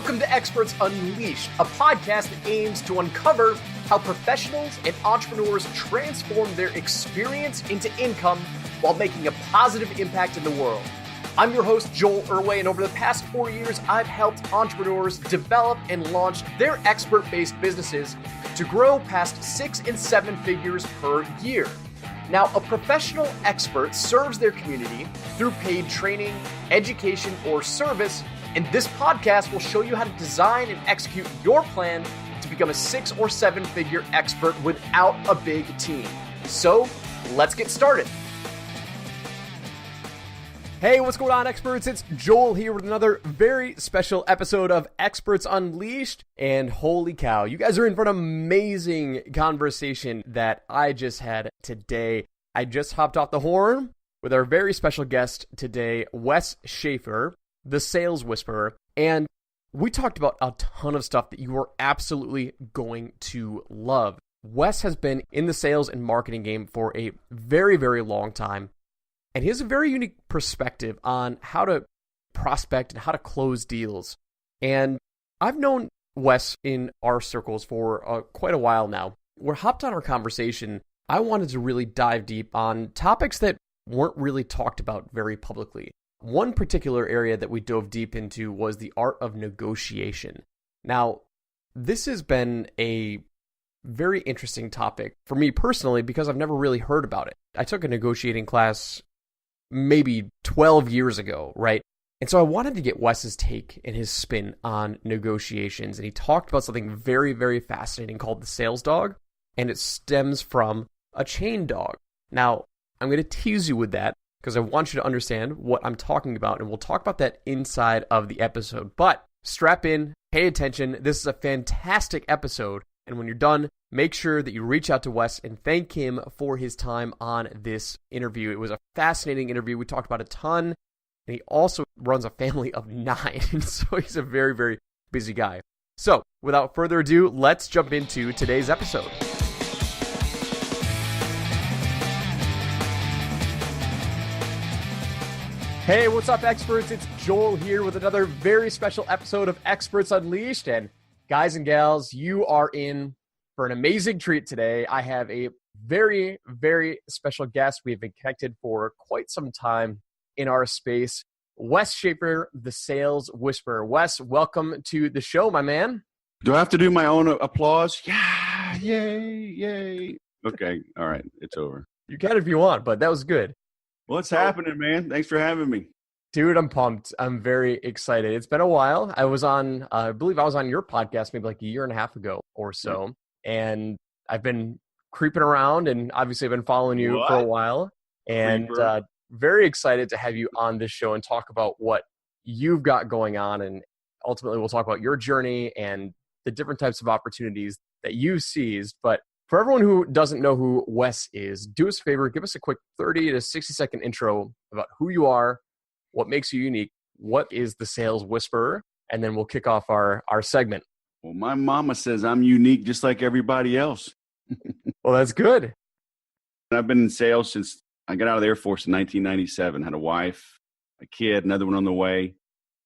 Welcome to Experts Unleashed, a podcast that aims to uncover how professionals and entrepreneurs transform their experience into income while making a positive impact in the world. I'm your host, Joel Irway, and over the past 4 years, I've helped entrepreneurs develop and launch their expert-based businesses to grow past 6 and 7 figures per year. Now, a professional expert serves their community through paid training, education, or service, and this podcast will show you how to design and execute your plan to become a 6 or 7 figure expert without a big team. So, let's get started. Hey, what's going on, experts? It's Joel here with another very special episode of Experts Unleashed. And holy cow, you guys are in for an amazing conversation that I just had today. I just hopped off the horn with our very special guest today, Wes Schaeffer, the Sales Whisperer. And we talked about a ton of stuff that you are absolutely going to love. Wes has been in the sales and marketing game for a very, very long time. And he has a very unique perspective on how to prospect and how to close deals. And I've known Wes in our circles for quite a while now. We're hopped on our conversation. I wanted to really dive deep on topics that weren't really talked about very publicly. One particular area that we dove deep into was the art of negotiation. Now, this has been a very interesting topic for me personally because I've never really heard about it. I took a negotiating class maybe 12 years ago, right? And so I wanted to get Wes's take and his spin on negotiations. And he talked about something very, very fascinating called the sales dog. And it stems from a chain dog. Now, I'm going to tease you with that because I want you to understand what I'm talking about. And we'll talk about that inside of the episode. But strap in, pay attention. This is a fantastic episode. And when you're done, make sure that you reach out to Wes and thank him for his time on this interview. It was a fascinating interview. We talked about a ton. And he also runs a family of 9. So he's a very, very busy guy. So without further ado, let's jump into today's episode. Hey, what's up, experts? It's Joel here with another very special episode of Experts Unleashed. And guys and gals, you are in for an amazing treat today. I have a very, very special guest. We've been connected for quite some time in our space. Wes Schaeffer, the Sales Whisperer. Wes, welcome to the show, my man. Do I have to do my own applause? Yeah, yay. Okay, all right, it's over. You can if you want, but that was good. What's happening, man? Thanks for having me. Dude, I'm pumped. I'm very excited. It's been a while. I believe I was on your podcast maybe like a year and a half ago or so. And I've been creeping around and obviously I've been following you for a while. And very excited to have you on this show and talk about what you've got going on. And ultimately we'll talk about your journey and the different types of opportunities that you've seized. But for everyone who doesn't know who Wes is, do us a favor, give us a quick 30 to 60 second intro about who you are, what makes you unique, what is the Sales Whisperer, and then we'll kick off our segment. Well, my mama says I'm unique just like everybody else. Well, that's good. I've been in sales since I got out of the Air Force in 1997. Had a wife, a kid, another one on the way.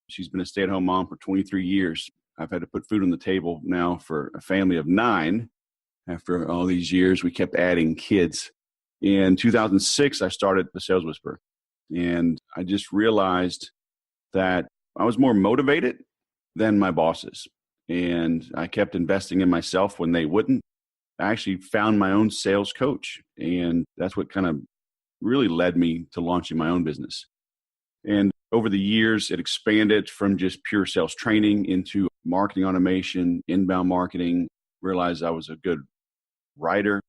She's been a stay-at-home mom for 23 years. I've had to put food on the table now for a family of 9. After all these years, we kept adding kids. In 2006, I started the Sales Whisperer. And I just realized that I was more motivated than my bosses. And I kept investing in myself when they wouldn't. I actually found my own sales coach. And that's what kind of really led me to launching my own business. And over the years, it expanded from just pure sales training into marketing automation, inbound marketing. Realized I was a good writer.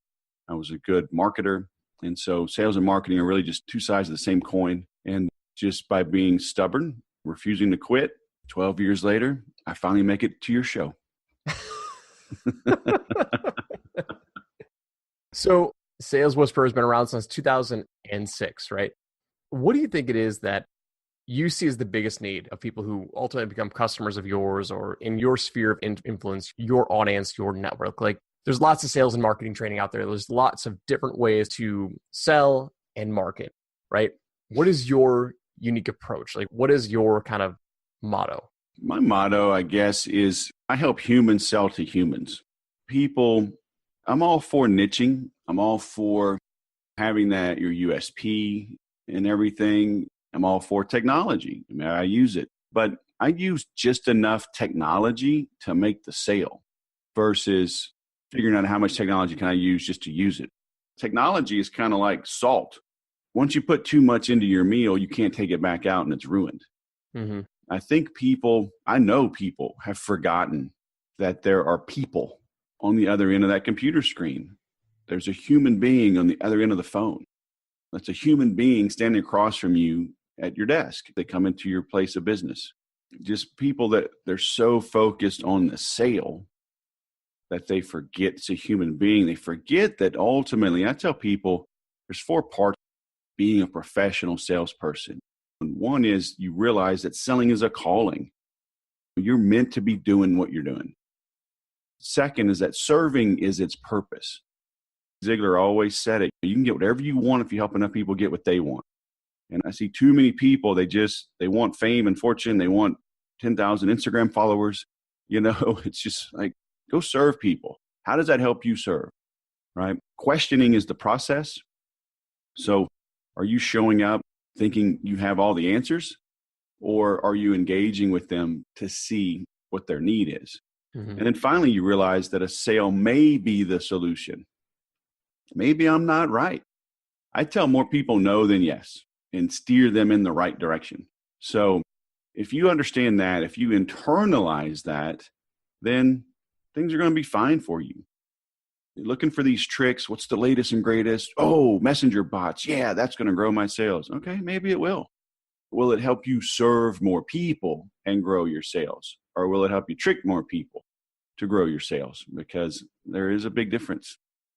I was a good marketer. And so sales and marketing are really just two sides of the same coin. And just by being stubborn, refusing to quit, 12 years later, I finally make it to your show. So Sales Whisperer has been around since 2006, right? What do you think it is that you see as the biggest need of people who ultimately become customers of yours or in your sphere of influence, your audience, your network? Like, there's lots of sales and marketing training out there. There's lots of different ways to sell and market, right? What is your unique approach? Like, what is your kind of motto? My motto, I guess, is I help humans sell to humans. People, I'm all for niching. I'm all for having that, your USP and everything. I'm all for technology. I mean, I use it, but I use just enough technology to make the sale versus figuring out how much technology can I use just to use it. Technology is kind of like salt. Once you put too much into your meal, you can't take it back out and it's ruined. Mm-hmm. I think I know people have forgotten that there are people on the other end of that computer screen. There's a human being on the other end of the phone. That's a human being standing across from you at your desk. They come into your place of business. Just people that they're so focused on the sale that they forget it's a human being. They forget that ultimately, I tell people there's 4 parts of being a professional salesperson. And one is you realize that selling is a calling. You're meant to be doing what you're doing. Second is that serving is its purpose. Ziegler always said it. You can get whatever you want if you help enough people get what they want. And I see too many people, they want fame and fortune. They want 10,000 Instagram followers. It's just like, go serve people. How does that help you serve? Right? Questioning is the process. So are you showing up thinking you have all the answers, or are you engaging with them to see what their need is? Mm-hmm. And then finally, you realize that a sale may be the solution. Maybe I'm not right. I tell more people no than yes and steer them in the right direction. So if you understand that, if you internalize that, then things are going to be fine for you. You're looking for these tricks. What's the latest and greatest? Oh, messenger bots. Yeah, that's going to grow my sales. Okay, maybe it will. Will it help you serve more people and grow your sales? Or will it help you trick more people to grow your sales? Because there is a big difference.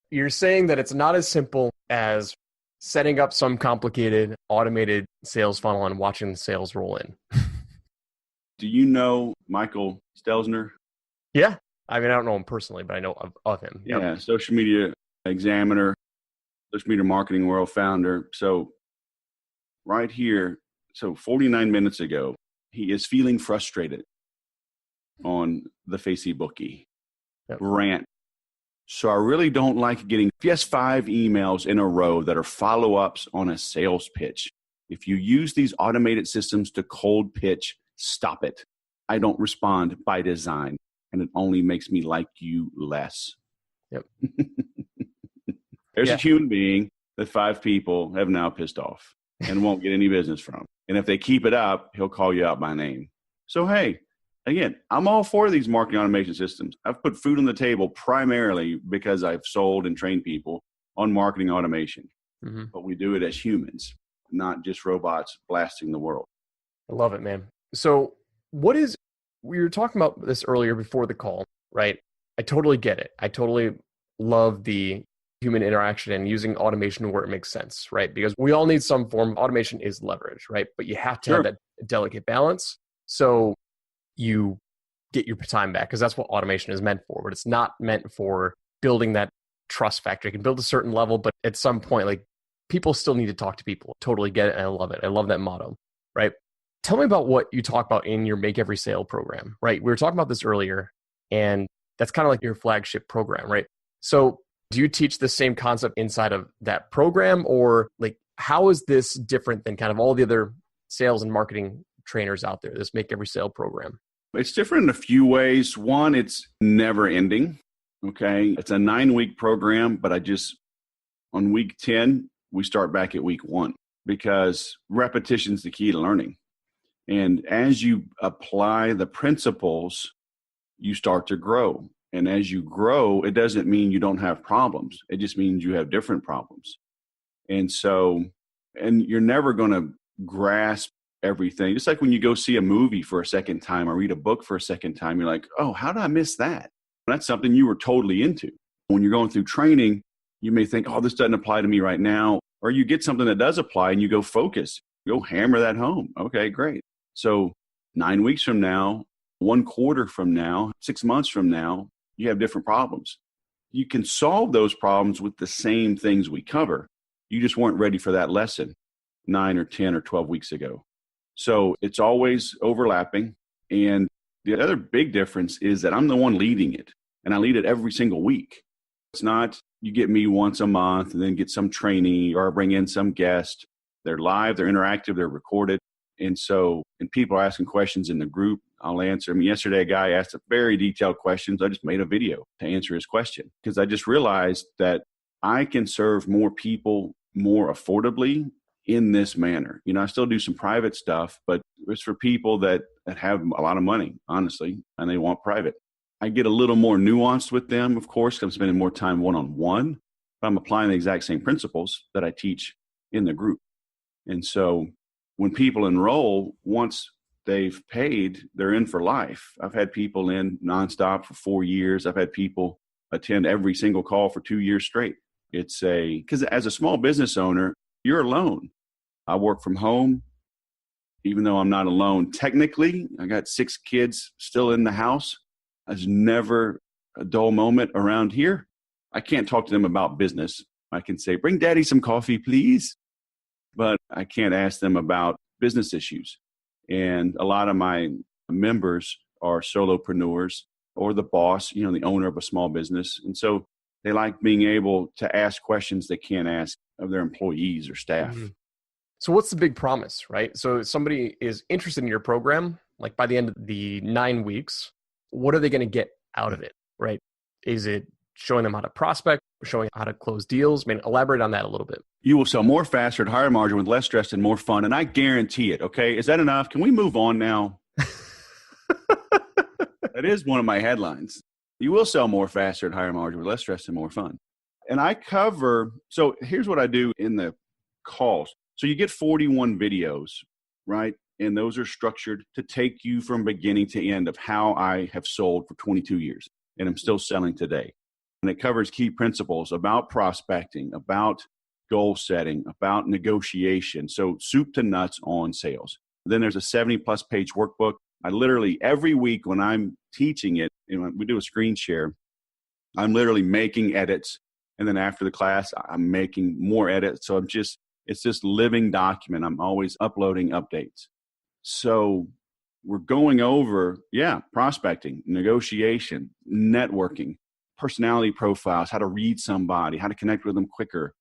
You're saying that it's not as simple as setting up some complicated automated sales funnel and watching the sales roll in. Do you know Michael Stelzner? Yeah. I mean, I don't know him personally, but I know of him. Yep. Yeah, social media examiner, social media marketing world founder. So right here, 49 minutes ago, he is feeling frustrated on the Facebookie rant. So I really don't like getting just 5 emails in a row that are follow-ups on a sales pitch. If you use these automated systems to cold pitch, stop it. I don't respond by design, and it only makes me like you less. Yep. There's a human being that 5 people have now pissed off and won't get any business from. And if they keep it up, he'll call you out by name. So, hey, again, I'm all for these marketing automation systems. I've put food on the table primarily because I've sold and trained people on marketing automation. Mm-hmm. But we do it as humans, not just robots blasting the world. I love it, man. So we were talking about this earlier before the call, right? I totally get it. I totally love the human interaction and using automation where it makes sense, right? Because we all need some form of automation is leverage, right? But you have to have that delicate balance. So you get your time back, because that's what automation is meant for. But it's not meant for building that trust factor. You can build a certain level, but at some point, like, people still need to talk to people. Totally get it. And I love it. I love that motto, right? Tell me about what you talk about in your Make Every Sale program, right? We were talking about this earlier, and that's kind of like your flagship program, right? So do you teach the same concept inside of that program, or like, how is this different than kind of all the other sales and marketing trainers out there, this Make Every Sale program? It's different in a few ways. One, it's never ending. Okay. It's a 9-week program, but on week 10, we start back at week 1 because repetition is the key to learning. And as you apply the principles, you start to grow. And as you grow, it doesn't mean you don't have problems. It just means you have different problems. And you're never going to grasp everything. Just like when you go see a movie for a second time or read a book for a second time, you're like, oh, how did I miss that? That's something you were totally into. When you're going through training, you may think, oh, this doesn't apply to me right now. Or you get something that does apply and you go focus, go hammer that home. Okay, great. So 9 weeks from now, 1 quarter from now, 6 months from now, you have different problems. You can solve those problems with the same things we cover. You just weren't ready for that lesson 9 or 10 or 12 weeks ago. So it's always overlapping. And the other big difference is that I'm the one leading it, and I lead it every single week. It's not you get me once a month and then get some trainee or bring in some guest. They're live, they're interactive, they're recorded. And people are asking questions in the group, I'll answer them. Yesterday, a guy asked a very detailed questions. I just made a video to answer his question because I just realized that I can serve more people more affordably in this manner. I still do some private stuff, but it's for people that have a lot of money, honestly, and they want private. I get a little more nuanced with them, of course, because I'm spending more time one-on-one, but I'm applying the exact same principles that I teach in the group. And so when people enroll, once they've paid, they're in for life. I've had people in nonstop for 4 years. I've had people attend every single call for 2 years straight. Because as a small business owner, you're alone. I work from home, even though I'm not alone. Technically, I got 6 kids still in the house. There's never a dull moment around here. I can't talk to them about business. I can say, bring daddy some coffee, please. But I can't ask them about business issues. And a lot of my members are solopreneurs or the boss, the owner of a small business. And so they like being able to ask questions they can't ask of their employees or staff. Mm-hmm. So what's the big promise, right? So somebody is interested in your program, like by the end of the 9 weeks, what are they going to get out of it, right? Is it showing them how to prospect, showing how to close deals? Elaborate on that a little bit. You will sell more faster at higher margin with less stress and more fun. And I guarantee it. Okay. Is that enough? Can we move on now? That is one of my headlines. You will sell more faster at higher margin with less stress and more fun. And so here's what I do in the calls. So you get 41 videos, right? And those are structured to take you from beginning to end of how I have sold for 22 years. And I'm still selling today. And it covers key principles about prospecting, about goal setting, about negotiation. So soup to nuts on sales. Then there's a 70+ page workbook. I literally, every week when I'm teaching it, we do a screen share, I'm literally making edits. And then after the class, I'm making more edits. So it's this living document. I'm always uploading updates. So we're going over, prospecting, negotiation, networking, personality profiles, how to read somebody, how to connect with them quicker.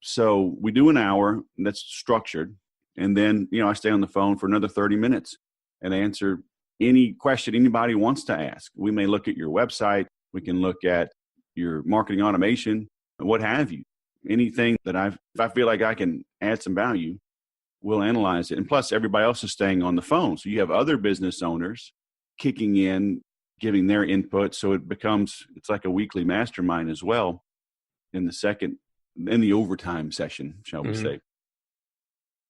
So we do an hour, and that's structured. And then, I stay on the phone for another 30 minutes and answer any question anybody wants to ask. We may look at your website. We can look at your marketing automation, what have you. Anything that if I feel like I can add some value, we'll analyze it. And plus, everybody else is staying on the phone. So you have other business owners kicking in, giving their input. So it's like a weekly mastermind as well in the overtime session, shall we say.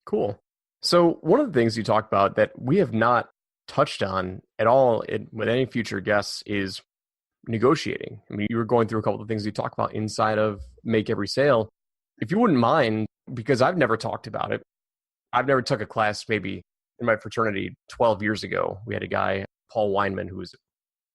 Cool. So one of the things you talked about that we have not touched on at all with any future guests is negotiating. You were going through a couple of things you talk about inside of Make Every Sale. If you wouldn't mind, because I've never talked about it, I've never took a class maybe in my fraternity 12 years ago. We had a guy, Paul Weinman, who was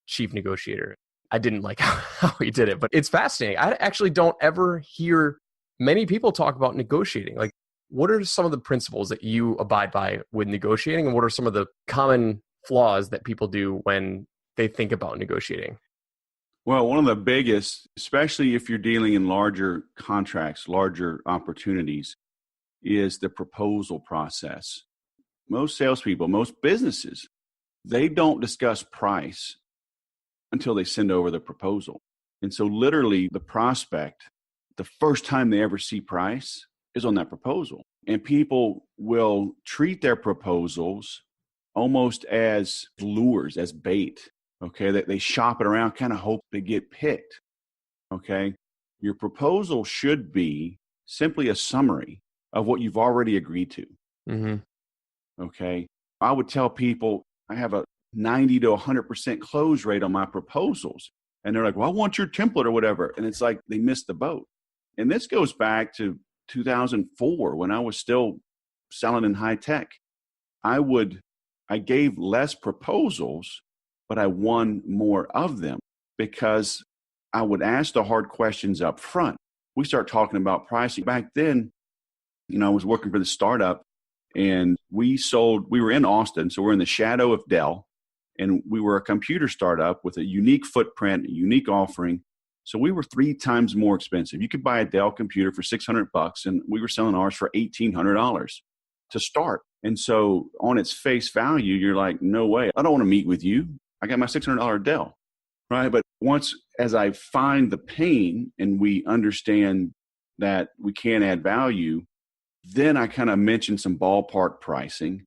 chief negotiator. I didn't like how he did it, but it's fascinating. I actually don't ever hear many people talk about negotiating. Like, what are some of the principles that you abide by with negotiating? And what are some of the common flaws that people do when they think about negotiating? Well, one of the biggest, especially if you're dealing in larger contracts, larger opportunities, is the proposal process. Most salespeople, most businesses, they don't discuss price until they send over the proposal. And so literally the prospect, the first time they ever see price is on that proposal. And people will treat their proposals almost as lures, as bait, okay, that they shop it around, kind of hope they get picked, okay? Your proposal should be simply a summary of what you've already agreed to, okay? I would tell people I have a 90 to 100% close rate on my proposals. And they're like, well, I want your template or whatever. And it's like they missed the boat. And this goes back to 2004 when I was still selling in high tech. I gave less proposals, but I won more of them because I would ask the hard questions up front. We start talking about pricing. Back then, I was working for the startup and we were in Austin. So we're in the shadow of Dell And we were a computer startup with a unique footprint, a unique offering. So we were 3 times more expensive. You could buy a Dell computer for $600, and we were selling ours for $1,800 to start. And so on its face value, you're like, no way. I don't want to meet with you. I got my $600 Dell, right? But once, as I find the pain and we understand that we can add value, then I kind of mention some ballpark pricing,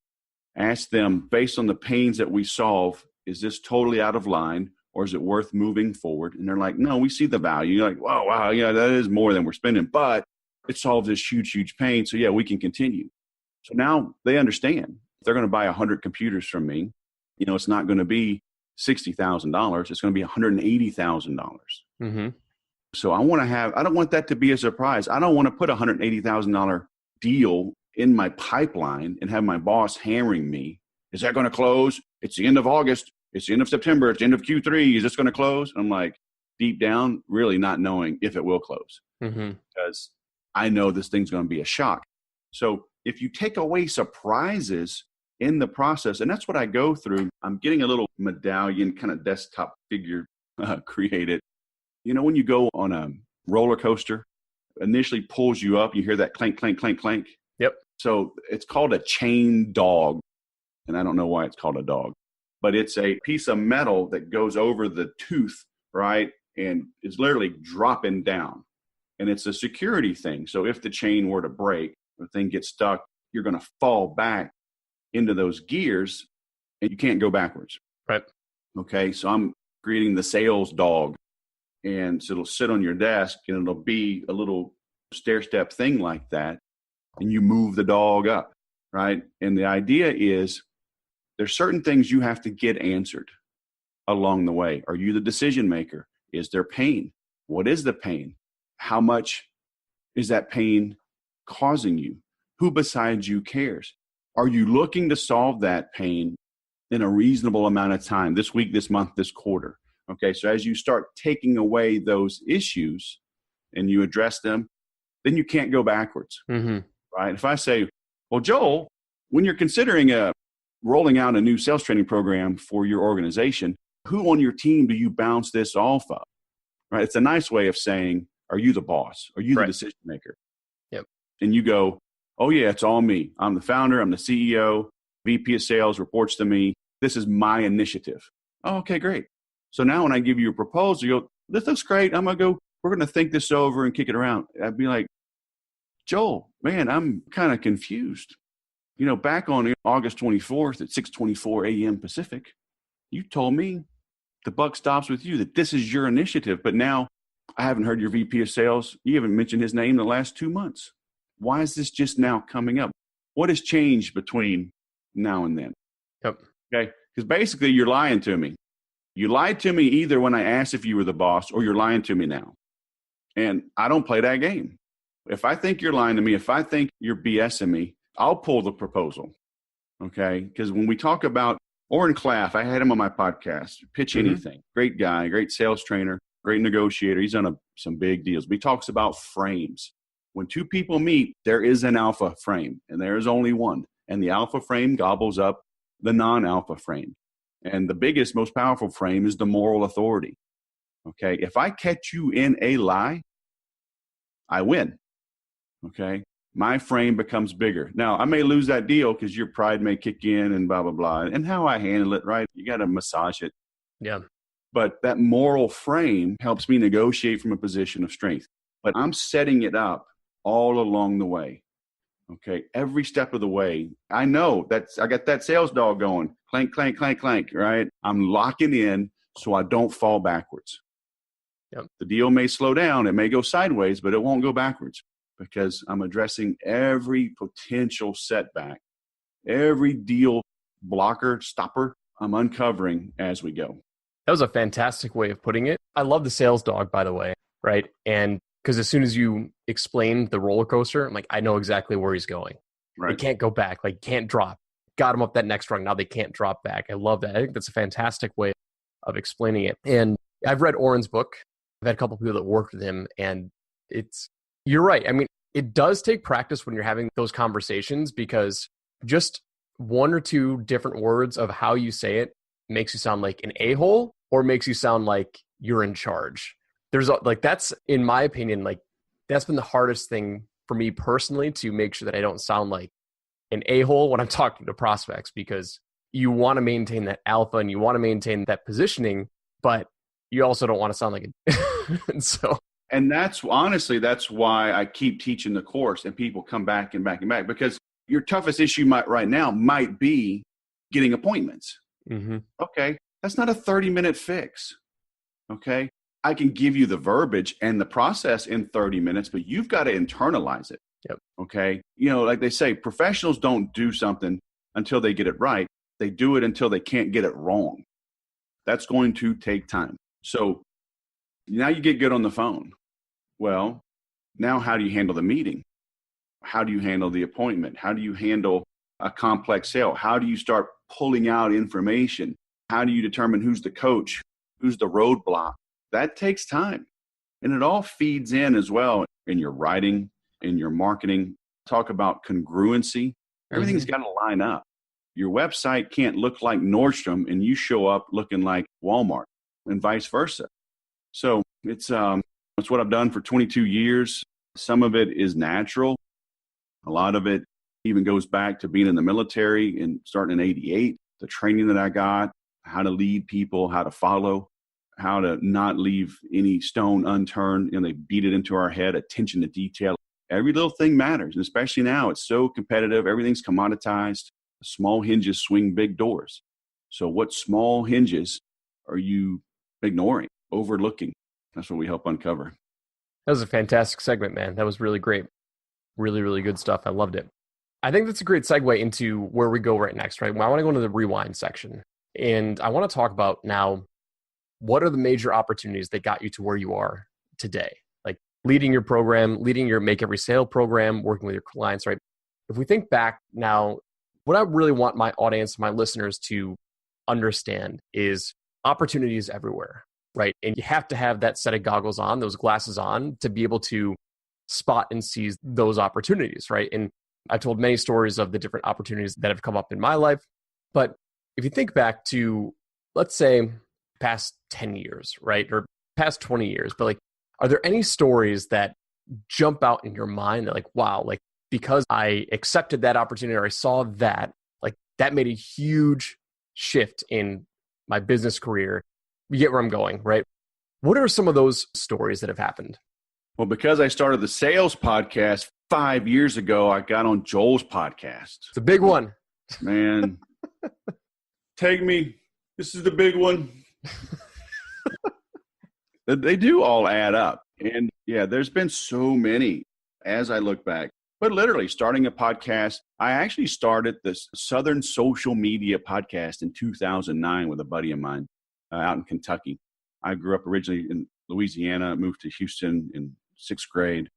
ask them based on the pains that we solve, is this totally out of line or is it worth moving forward? And they're like, no, we see the value. You're like, whoa, wow, yeah, that is more than we're spending, but it solves this huge, huge pain. So yeah, we can continue. So now they understand. If they're going to buy 100 computers from me, it's not going to be $60,000. It's going to be $180,000. Mm-hmm. So I don't want that to be a surprise. I don't want to put a $180,000 deal in my pipeline and have my boss hammering me. Is that going to close? It's the end of August. It's the end of September. It's the end of Q3. Is this going to close? I'm like, deep down, really not knowing if it will close. Mm-hmm. Because I know this thing's going to be a shock. So if you take away surprises in the process, and that's what I go through, I'm getting a little medallion kind of desktop figure created. When you go on a roller coaster, initially pulls you up, you hear that clank, clank, clank, clank. Yep. So it's called a chain dog. And I don't know why it's called a dog, but it's a piece of metal that goes over the tooth, right? And is literally dropping down. And it's a security thing. So if the chain were to break, or the thing gets stuck, you're going to fall back into those gears and you can't go backwards. Right. Okay. So I'm creating the sales dog. And so it'll sit on your desk and it'll be a little stair step thing like that. And you move the dog up, right? And the idea is there's certain things you have to get answered along the way. Are you the decision maker? Is there pain? What is the pain? How much is that pain causing you? Who besides you cares? Are you looking to solve that pain in a reasonable amount of time, this week, this month, this quarter? Okay, so as you start taking away those issues and you address them, then you can't go backwards, mm-hmm. right? If I say, well, Joel, when you're considering rolling out a new sales training program for your organization, who on your team do you bounce this off of, right? It's a nice way of saying, are you the boss? Are you the decision maker? Yep. And you go, oh yeah, it's all me. I'm the founder. I'm the CEO. VP of sales reports to me. This is my initiative. Oh, okay, great. So now when I give you a proposal, you go, this looks great. We're going to think this over and kick it around. I'd be like, Joel, man, I'm kind of confused. Back on August 24th at 6:24 a.m. Pacific, you told me the buck stops with you, that this is your initiative. But now I haven't heard your VP of sales. You haven't mentioned his name in the last 2 months. Why is this just now coming up? What has changed between now and then? Yep. Okay. Because basically you're lying to me. You lied to me either when I asked if you were the boss or you're lying to me now. And I don't play that game. If I think you're lying to me, if I think you're BSing me, I'll pull the proposal. Okay? Because when we talk about Oren Claff, I had him on my podcast, Pitch Anything. Great guy, great sales trainer, great negotiator. He's done some big deals. But he talks about frames. When two people meet, there is an alpha frame, and there is only one. And the alpha frame gobbles up the non-alpha frame. And the biggest, most powerful frame is the moral authority. Okay. If I catch you in a lie, I win. Okay. My frame becomes bigger. Now, I may lose that deal because your pride may kick in and blah, blah, blah. And how I handle it, right? You got to massage it. Yeah. But that moral frame helps me negotiate from a position of strength. But I'm setting it up all along the way. Okay, every step of the way, I know I got that sales dog going, clank, clank, clank, clank, right? I'm locking in so I don't fall backwards. Yep. The deal may slow down, it may go sideways, but it won't go backwards because I'm addressing every potential setback, every deal blocker, stopper, I'm uncovering as we go. That was a fantastic way of putting it. I love the sales dog, by the way, right? And because as soon as you explain the roller coaster, I'm like, I know exactly where he's going. Right. They can't go back. Can't drop. Got him up that next rung. Now they can't drop back. I love that. I think that's a fantastic way of explaining it. And I've read Oren's book. I've had a couple of people that worked with him. And you're right. I mean, it does take practice when you're having those conversations because just one or two different words of how you say it makes you sound like an a-hole or makes you sound like you're in charge. That's, in my opinion, like that's been the hardest thing for me personally, to make sure that I don't sound like an a-hole when I'm talking to prospects, because you want to maintain that alpha and you want to maintain that positioning, but you also don't want to sound like it. And that's why I keep teaching the course, and people come back and back and back, because your toughest issue right now might be getting appointments. Mm-hmm. Okay. That's not a 30-minute fix. Okay. I can give you the verbiage and the process in 30 minutes, but you've got to internalize it. Yep. Okay. Like they say, professionals don't do something until they get it right. They do it until they can't get it wrong. That's going to take time. So now you get good on the phone. Well, now how do you handle the meeting? How do you handle the appointment? How do you handle a complex sale? How do you start pulling out information? How do you determine who's the coach, who's the roadblock? That takes time. And it all feeds in as well in your writing, in your marketing. Talk about congruency. Everything's got to line up. Your website can't look like Nordstrom and you show up looking like Walmart, and vice versa. So it's what I've done for 22 years. Some of it is natural. A lot of it even goes back to being in the military and starting in '88, the training that I got, how to lead people, how to follow, how to not leave any stone unturned. They beat it into our head, attention to detail. Every little thing matters. And especially now, it's so competitive. Everything's commoditized. Small hinges swing big doors. So what small hinges are you ignoring, overlooking? That's what we help uncover. That was a fantastic segment, man. That was really great. Really, really good stuff. I loved it. I think that's a great segue into where we go right next, right? Well, I want to go into the rewind section. And I want to talk about now, what are the major opportunities that got you to where you are today? Like leading your program, leading your Make Every Sale program, working with your clients, right? If we think back now, what I really want my audience, my listeners to understand is opportunities everywhere, right? And you have to have that set of goggles on, those glasses on, to be able to spot and seize those opportunities, right? And I've told many stories of the different opportunities that have come up in my life. But if you think back to, let's say, past 10 years, right? Or past 20 years, but like, are there any stories that jump out in your mind that like, wow, like because I accepted that opportunity or I saw that, like that made a huge shift in my business career? You get where I'm going, right? What are some of those stories that have happened? Well, because I started the sales podcast 5 years ago, I got on Joel's podcast. It's a big one. Man, take me. This is the big one. They do all add up. And yeah, there's been so many as I look back. But literally starting a podcast, I actually started this Southern Social Media podcast in 2009 with a buddy of mine out in Kentucky. I grew up originally in Louisiana, moved to Houston in 6th grade.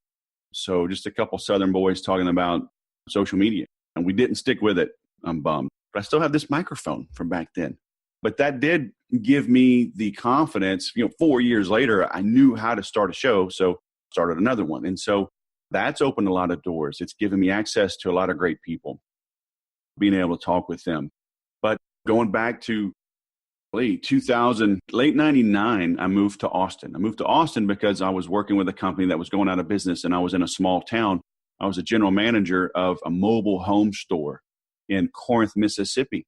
So just a couple Southern boys talking about social media. And we didn't stick with it. I'm bummed. But I still have this microphone from back then. But that did give me the confidence. 4 years later, I knew how to start a show. So started another one. And so that's opened a lot of doors. It's given me access to a lot of great people, being able to talk with them. But going back to late 99, I moved to Austin. I moved to Austin because I was working with a company that was going out of business, and I was in a small town. I was a general manager of a mobile home store in Corinth, Mississippi.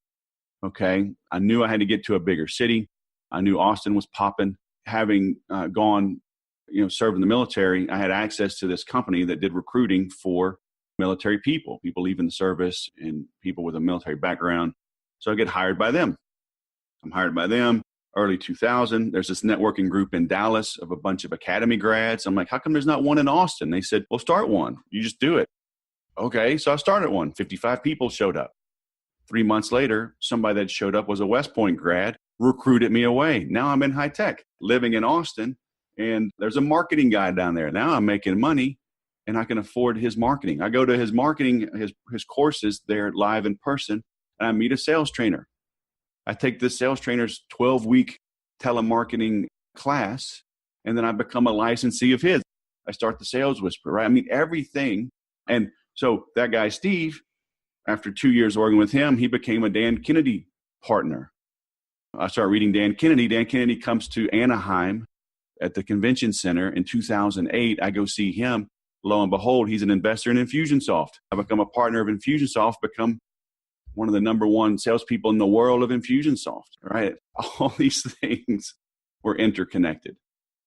Okay. I knew I had to get to a bigger city. I knew Austin was popping. Having gone, served in the military, I had access to this company that did recruiting for military people leaving the service and people with a military background. So I get hired by them. I'm hired by them early 2000. There's this networking group in Dallas of a bunch of academy grads. I'm like, how come there's not one in Austin? They said, well, start one. You just do it. Okay. So I started one. 55 people showed up. 3 months later, somebody that showed up was a West Point grad, recruited me away. Now I'm in high tech, living in Austin, and there's a marketing guy down there. Now I'm making money and I can afford his marketing. I go to his marketing, his courses there live in person, and I meet a sales trainer. I take this sales trainer's 12-week telemarketing class, and then I become a licensee of his. I start the Sales Whisper, right? I mean, everything. And so that guy, Steve, after 2 years working with him, he became a Dan Kennedy partner. I start reading Dan Kennedy. Dan Kennedy comes to Anaheim at the convention center in 2008. I go see him. Lo and behold, he's an investor in Infusionsoft. I become a partner of Infusionsoft, become one of the number one salespeople in the world of Infusionsoft, right? All these things were interconnected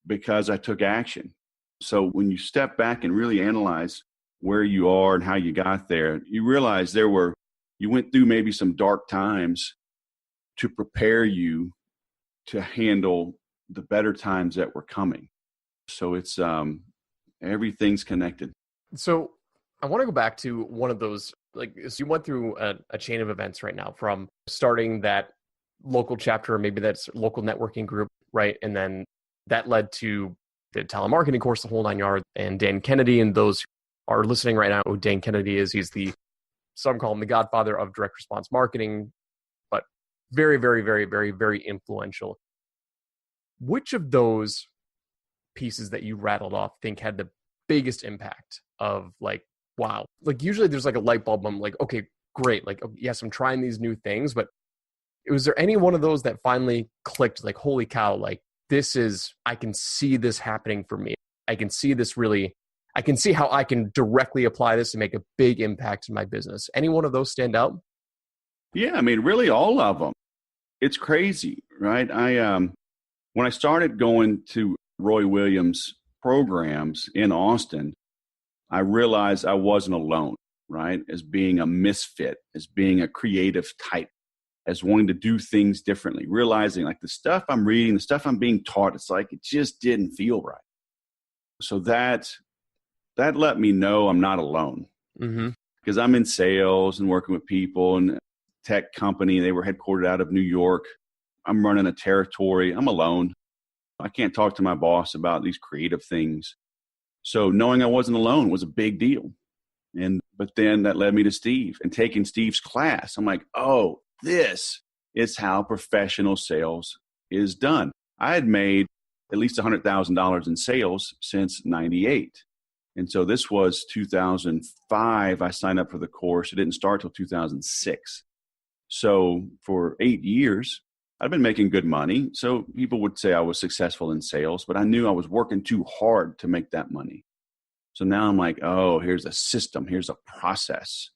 because I took action. So when you step back and really analyze where you are and how you got there, you realize you went through maybe some dark times to prepare you to handle the better times that were coming. So it's everything's connected. So I want to go back to one of those, like, so you went through a chain of events right now, from starting that local chapter, or maybe that's local networking group, right? And then that led to the telemarketing course, the whole 9 yards, and Dan Kennedy. And those who are listening right now, who Dan Kennedy is, some call him the godfather of direct response marketing, but very, very, very, very, very influential. Which of those pieces that you rattled off think had the biggest impact of, like, wow, like usually there's like a light bulb. I'm like, okay, great. Like, yes, I'm trying these new things, but was there any one of those that finally clicked, like, holy cow, like I can see this happening for me. I can see how I can directly apply this and make a big impact in my business. Any one of those stand out? Yeah, I mean, really all of them. It's crazy, right? When I started going to Roy Williams programs in Austin, I realized I wasn't alone, right? As being a misfit, as being a creative type, as wanting to do things differently, realizing like the stuff I'm reading, the stuff I'm being taught, it's like it just didn't feel right. So that let me know I'm not alone, because I'm in sales and working with people and tech company. They were headquartered out of New York. I'm running a territory. I'm alone. I can't talk to my boss about these creative things. So knowing I wasn't alone was a big deal. But then that led me to Steve and taking Steve's class. I'm like, oh, this is how professional sales is done. I had made at least $100,000 in sales since 98. And so this was 2005. I signed up for the course. It didn't start till 2006. So for 8 years, I've been making good money. So people would say I was successful in sales, but I knew I was working too hard to make that money. So now I'm like, oh, here's a system. Here's a process.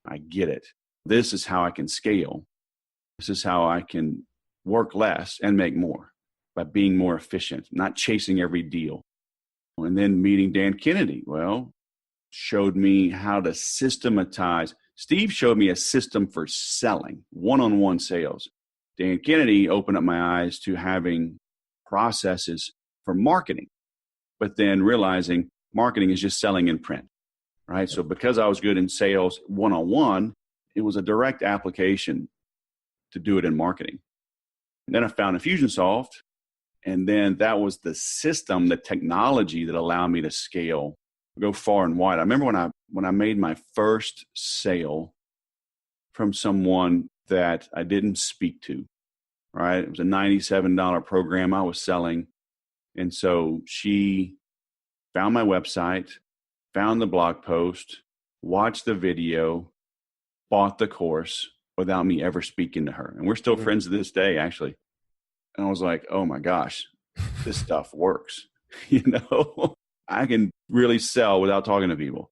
I get it. This is how I can scale. This is how I can work less and make more by being more efficient, not chasing every deal. And then meeting Dan Kennedy, showed me how to systematize. Steve showed me a system for selling, one-on-one sales. Dan Kennedy opened up my eyes to having processes for marketing, but then realizing marketing is just selling in print, right? So because I was good in sales one-on-one, it was a direct application to do it in marketing. And then I found Infusionsoft, and then that was the system, the technology that allowed me to scale, go far and wide. I remember when I made my first sale from someone that I didn't speak to, right? It was a $97 program I was selling. And so she found my website, found the blog post, watched the video, bought the course without me ever speaking to her. And we're still friends to this day, actually. And I was like, oh my gosh, this stuff works. I can really sell without talking to people.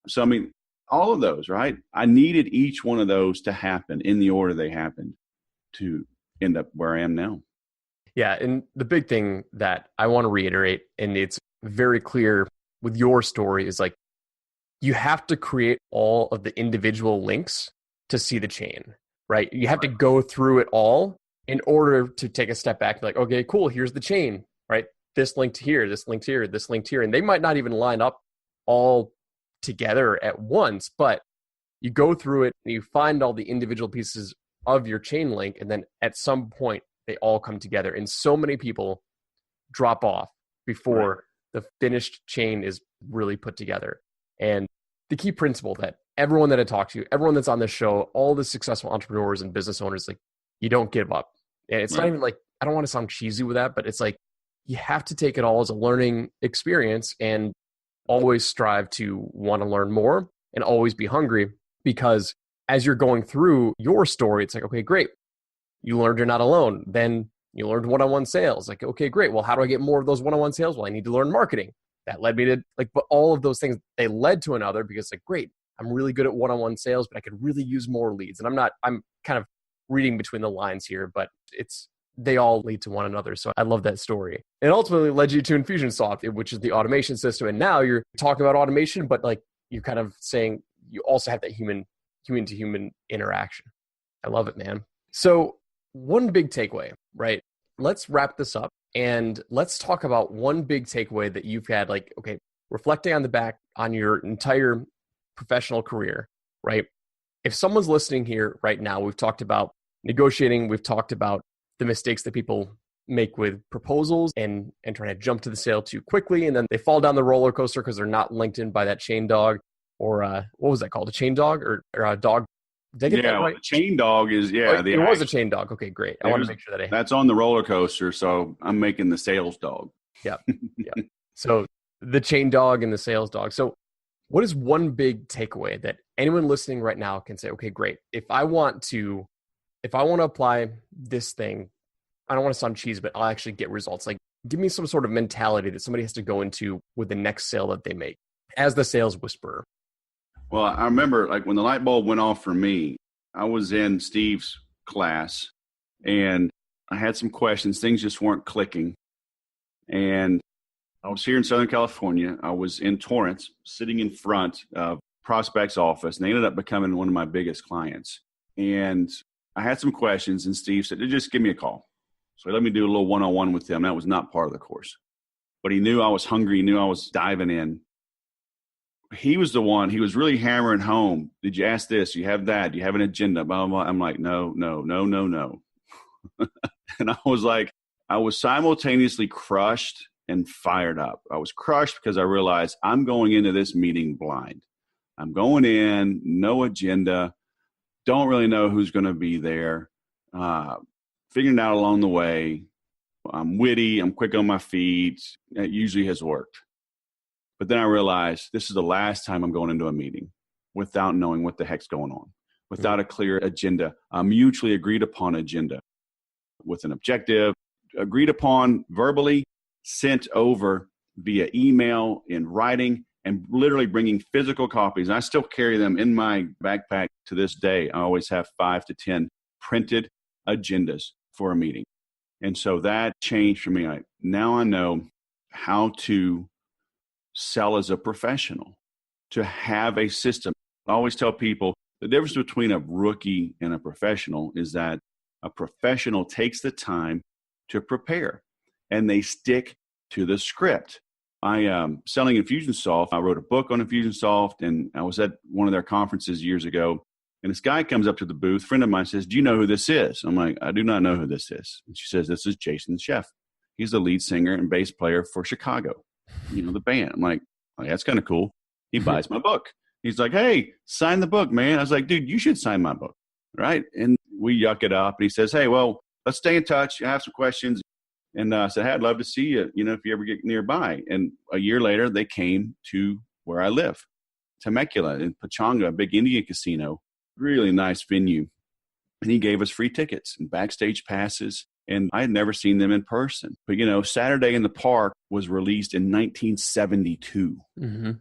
So, I mean, all of those, right? I needed each one of those to happen in the order they happened to end up where I am now. Yeah. And the big thing that I want to reiterate, and it's very clear with your story, is like, you have to create all of the individual links to see the chain, right? You have to go through it all in order to take a step back and be like, okay, cool, here's the chain, right? This linked here, this linked here, this linked here. And they might not even line up all together at once, but you go through it and you find all the individual pieces of your chain link. And then at some point, they all come together. And so many people drop off before the finished chain is really put together. And the key principle that everyone that I talk to, everyone that's on this show, all the successful entrepreneurs and business owners, like, you don't give up. And it's not even like, I don't want to sound cheesy with that, but it's like, you have to take it all as a learning experience and always strive to want to learn more and always be hungry, because as you're going through your story, it's like, okay, great. you learned you're not alone. Then you learned one-on-one sales. Like, okay, great. Well, how do I get more of those one-on-one sales? Well, I need to learn marketing. That led me to but all of those things, they led to another because great, I'm really good at one-on-one sales, but I could really use more leads. And I'm kind of reading between the lines here, but they all lead to one another. So I love that story. And ultimately led you to Infusionsoft, which is the automation system. And now you're talking about automation, but you're kind of saying you also have that human to human interaction. I love it, man. So one big takeaway, right? Let's wrap this up and let's talk about one big takeaway that you've had, reflecting on your entire professional career, right? If someone's listening here right now, we've talked about negotiating, we've talked about the mistakes that people make with proposals and trying to jump to the sale too quickly, and then they fall down the roller coaster because they're not linked in by that chain dog, or what was that called? A chain dog or a dog? Did I get that right? The chain dog is, it was a chain dog. Okay, great. I want to make sure that that's on the roller coaster, so I'm making the sales dog. Yeah. Yeah. So the chain dog and the sales dog. So what is one big takeaway that anyone listening right now can say, okay, great. If I want to apply this thing, I don't want to sound cheesy, but I'll actually get results. Give me some sort of mentality that somebody has to go into with the next sale that they make as the sales whisperer. Well, I remember when the light bulb went off for me, I was in Steve's class and I had some questions. Things just weren't clicking. And I was here in Southern California. I was in Torrance, sitting in front of prospect's office, and they ended up becoming one of my biggest clients. And I had some questions, and Steve said, just give me a call. So he let me do a little one-on-one with him. That was not part of the course. But he knew I was hungry. He knew I was diving in. He was the one, he was really hammering home. Did you ask this? You have that? Do you have an agenda? Blah, blah, blah. I'm like, no. And I was simultaneously crushed and fired up. I was crushed because I realized I'm going into this meeting blind. I'm going in, no agenda, don't really know who's going to be there, figuring it out along the way. I'm witty, I'm quick on my feet. It usually has worked. But then I realized this is the last time I'm going into a meeting without knowing what the heck's going on, without a clear agenda, a mutually agreed upon agenda with an objective, agreed upon verbally, sent over via email, in writing, and literally bringing physical copies. And I still carry them in my backpack to this day. I always have 5 to 10 printed agendas for a meeting. And so that changed for me. Now I know how to sell as a professional, to have a system. I always tell people the difference between a rookie and a professional is that a professional takes the time to prepare and they stick to the script. I am selling Infusionsoft. I wrote a book on Infusionsoft, and I was at one of their conferences years ago. And this guy comes up to the booth, a friend of mine says, do you know who this is? I'm like, I do not know who this is. And she says, this is Jason Scheff. He's the lead singer and bass player for Chicago, the band. I'm like, oh, that's kind of cool. He buys my book. He's like, hey, sign the book, man. I was like, dude, you should sign my book, right? And we yuck it up. And he says, hey, well, let's stay in touch. I have some questions. And I said, hey, I'd love to see you, if you ever get nearby. And a year later, they came to where I live, Temecula in Pachanga, a big Indian casino, really nice venue. And he gave us free tickets and backstage passes. And I had never seen them in person. But, Saturday in the Park was released in 1972. Mm-hmm.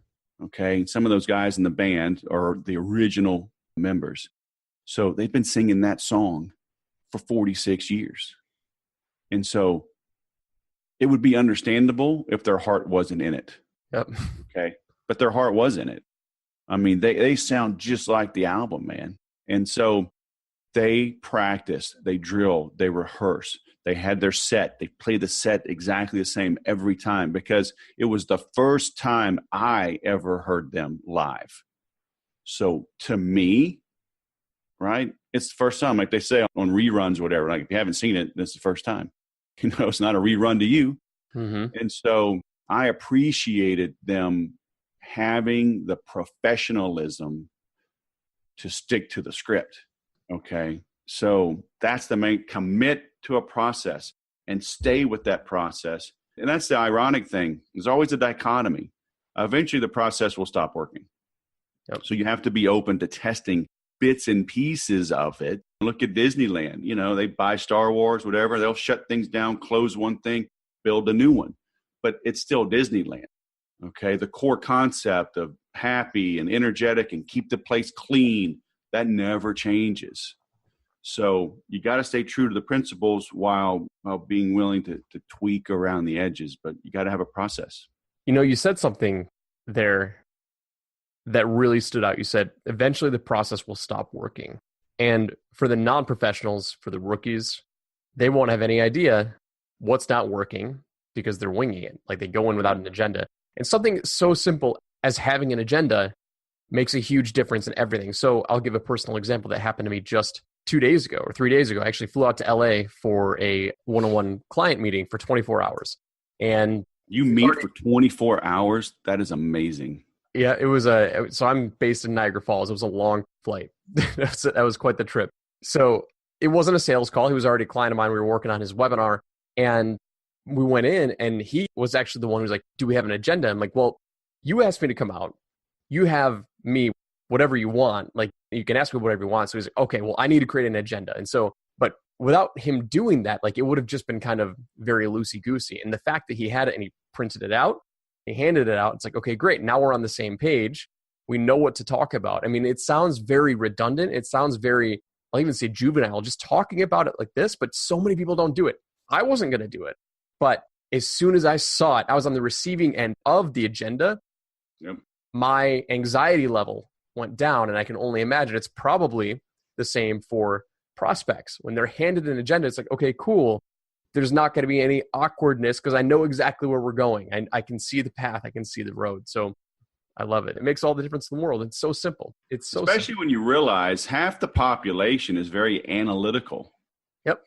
Okay. And some of those guys in the band are the original members. So they've been singing that song for 46 years. And so it would be understandable if their heart wasn't in it. Yep. Okay. But their heart was in it. I mean, they sound just like the album, man. And so they practice, they drill, they rehearse. They had their set. They played the set exactly the same every time because it was the first time I ever heard them live. So to me, right, it's the first time. Like they say on reruns or whatever, like if you haven't seen it, this is the first time. It's not a rerun to you. Mm-hmm. And so I appreciated them having the professionalism to stick to the script. Okay. So that's the main, commit to a process and stay with that process. And that's the ironic thing. There's always a dichotomy. Eventually the process will stop working. Yep. So you have to be open to testing bits and pieces of it Look at Disneyland. They buy Star Wars, whatever. They'll shut things down, close one thing, build a new one. But it's still Disneyland. Okay. The core concept of happy and energetic and keep the place clean, that never changes. So you got to stay true to the principles while being willing to tweak around the edges, but you got to have a process. You said something there that really stood out. You said, eventually the process will stop working. And for the non-professionals, for the rookies, they won't have any idea what's not working because they're winging it. Like they go in without an agenda. And something so simple as having an agenda makes a huge difference in everything. So I'll give a personal example that happened to me just 2 days ago or 3 days ago. I actually flew out to LA for a one-on-one client meeting for 24 hours. And you meet for 24 hours? That is amazing. Yeah, it was so I'm based in Niagara Falls. It was a long flight. That was quite the trip. So it wasn't a sales call. He was already a client of mine. We were working on his webinar, and we went in, and he was actually the one who was like, do we have an agenda? I'm like, well, you asked me to come out. You have me, whatever you want. Like, you can ask me whatever you want. So he's like, okay, well, I need to create an agenda. And so, but without him doing that, like, it would have just been kind of very loosey-goosey. And the fact that he had it and he printed it out, he handed it out. It's like, okay, great. Now we're on the same page. We know what to talk about. I mean, it sounds very redundant. It sounds very, I'll even say juvenile, just talking about it like this, but so many people don't do it. I wasn't going to do it. But as soon as I saw it, I was on the receiving end of the agenda. Yep. My anxiety level went down, and I can only imagine it's probably the same for prospects. When they're handed an agenda, it's like, okay, cool. There's not going to be any awkwardness because I know exactly where we're going. I can see the path. I can see the road. So I love it. It makes all the difference in the world. It's so simple. It's so Especially simple. When you realize half the population is very analytical. Yep.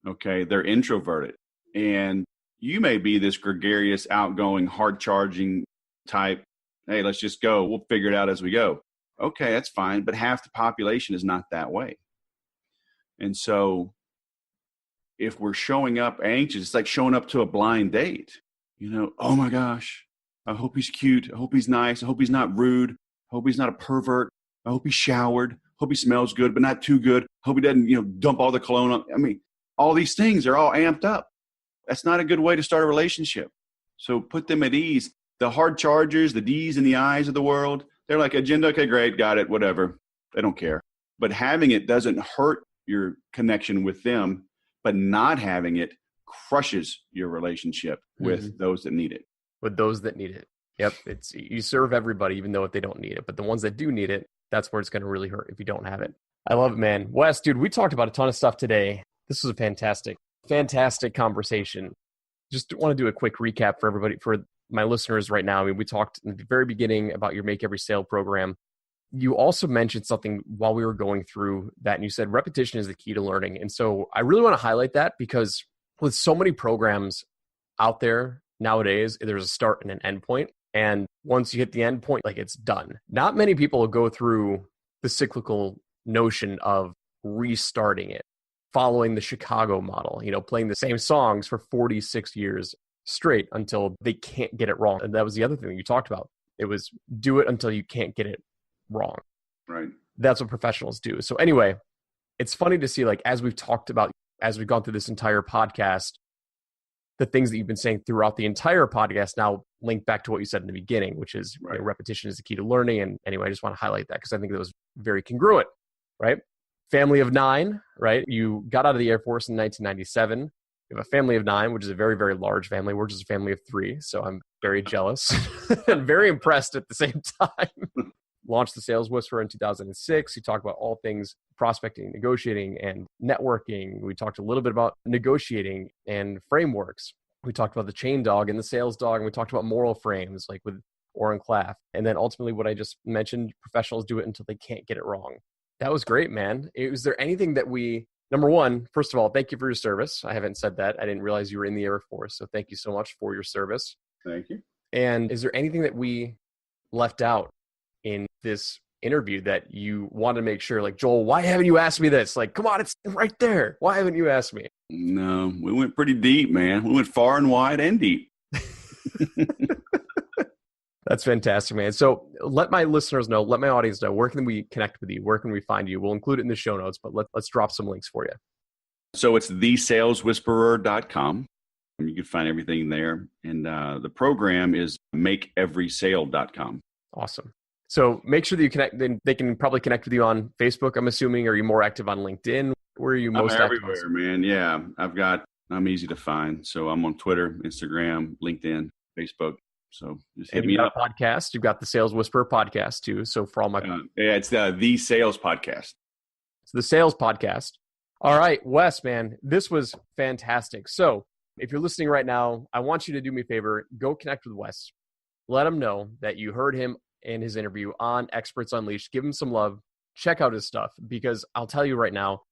Okay. They're introverted. And you may be this gregarious, outgoing, hard-charging type. Hey, let's just go. We'll figure it out as we go. Okay, that's fine. But half the population is not that way. And so if we're showing up anxious, it's like showing up to a blind date. Oh my gosh, I hope he's cute. I hope he's nice. I hope he's not rude. I hope he's not a pervert. I hope he's showered. I hope he smells good, but not too good. I hope he doesn't, dump all the cologne on. I mean, all these things are all amped up. That's not a good way to start a relationship. So put them at ease. The hard chargers, the D's and the I's of the world, they're like, agenda, okay, great, got it, whatever. They don't care. But having it doesn't hurt your connection with them, but not having it crushes your relationship with those that need it. With those that need it. Yep. You serve everybody, even though if they don't need it. But the ones that do need it, that's where it's going to really hurt if you don't have it. I love it, man. Wes, dude, we talked about a ton of stuff today. This was a fantastic conversation. Just want to do a quick recap for everybody, for my listeners right now. I mean, we talked in the very beginning about your Make Every Sale program. You also mentioned something while we were going through that, and you said repetition is the key to learning. And so I really want to highlight that because with so many programs out there nowadays, there's a start and an end point. And once you hit the end point, like, it's done. Not many people will go through the cyclical notion of restarting it, following the Chicago model, playing the same songs for 46 years straight until they can't get it wrong. And that was the other thing you talked about. It was do it until you can't get it wrong. Right. That's what professionals do. So anyway, it's funny to see, like, as we've talked about, as we've gone through this entire podcast, the things that you've been saying throughout the entire podcast now link back to what you said in the beginning, which is repetition is the key to learning. And anyway, I just want to highlight that because I think that was very congruent, right? Family of 9, right? You got out of the Air Force in 1997. You have a family of 9, which is a very, very large family. We're just a family of 3. So I'm very jealous and very impressed at the same time. Launched the Sales Whisperer in 2006. You talk about all things prospecting, negotiating, and networking. We talked a little bit about negotiating and frameworks. We talked about the chain dog and the sales dog, and we talked about moral frames, like with Orrin Claff. And then ultimately what I just mentioned, professionals do it until they can't get it wrong. That was great, man. Was there anything that number one, first of all, thank you for your service. I haven't said that. I didn't realize you were in the Air Force. So thank you so much for your service. Thank you. And is there anything that we left out in this interview that you want to make sure, like, Joel, why haven't you asked me this? Like, come on, it's right there. Why haven't you asked me? No, we went pretty deep, man. We went far and wide and deep. That's fantastic, man. So let my listeners know, let my audience know, where can we connect with you? Where can we find you? We'll include it in the show notes, but let's drop some links for you. So it's thesaleswhisperer.com. You can find everything there. And the program is makeeverysale.com. Awesome. So make sure that you connect. Then they can probably connect with you on Facebook, I'm assuming. Are you more active on LinkedIn? Where are you most active? Everywhere, man. Yeah. I'm easy to find. So I'm on Twitter, Instagram, LinkedIn, Facebook. So just hit me up. Podcast. You've got the Sales Whisperer podcast too. So for all my it's the Sales Podcast. It's the Sales Podcast. All right, Wes, man, this was fantastic. So if you're listening right now, I want you to do me a favor. Go connect with Wes. Let him know that you heard him in his interview on Experts Unleashed. Give him some love. Check out his stuff, because I'll tell you right now,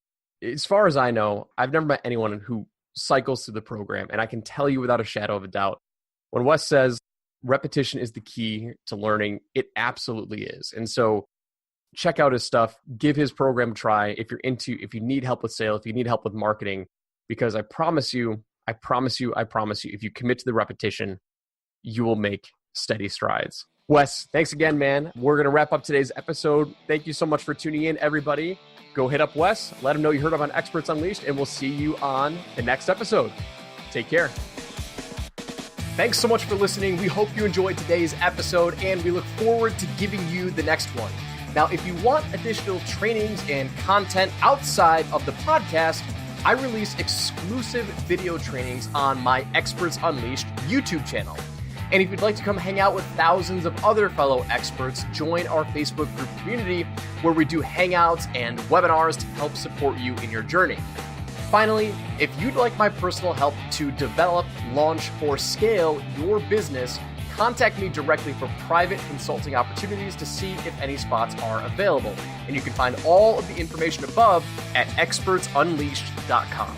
as far as I know, I've never met anyone who cycles through the program, and I can tell you without a shadow of a doubt, when Wes says repetition is the key to learning, it absolutely is. And so check out his stuff, give his program a try if you need help with sales, if you need help with marketing, because I promise you, if you commit to the repetition, you will make steady strides. Wes, thanks again, man. We're going to wrap up today's episode. Thank you so much for tuning in, everybody. Go hit up Wes, let him know you heard him on Experts Unleashed, and we'll see you on the next episode. Take care. Thanks so much for listening. We hope you enjoyed today's episode, and we look forward to giving you the next one. Now, if you want additional trainings and content outside of the podcast, I release exclusive video trainings on my Experts Unleashed YouTube channel. And if you'd like to come hang out with thousands of other fellow experts, join our Facebook group community where we do hangouts and webinars to help support you in your journey. Finally, if you'd like my personal help to develop, launch, or scale your business, contact me directly for private consulting opportunities to see if any spots are available. And you can find all of the information above at expertsunleashed.com.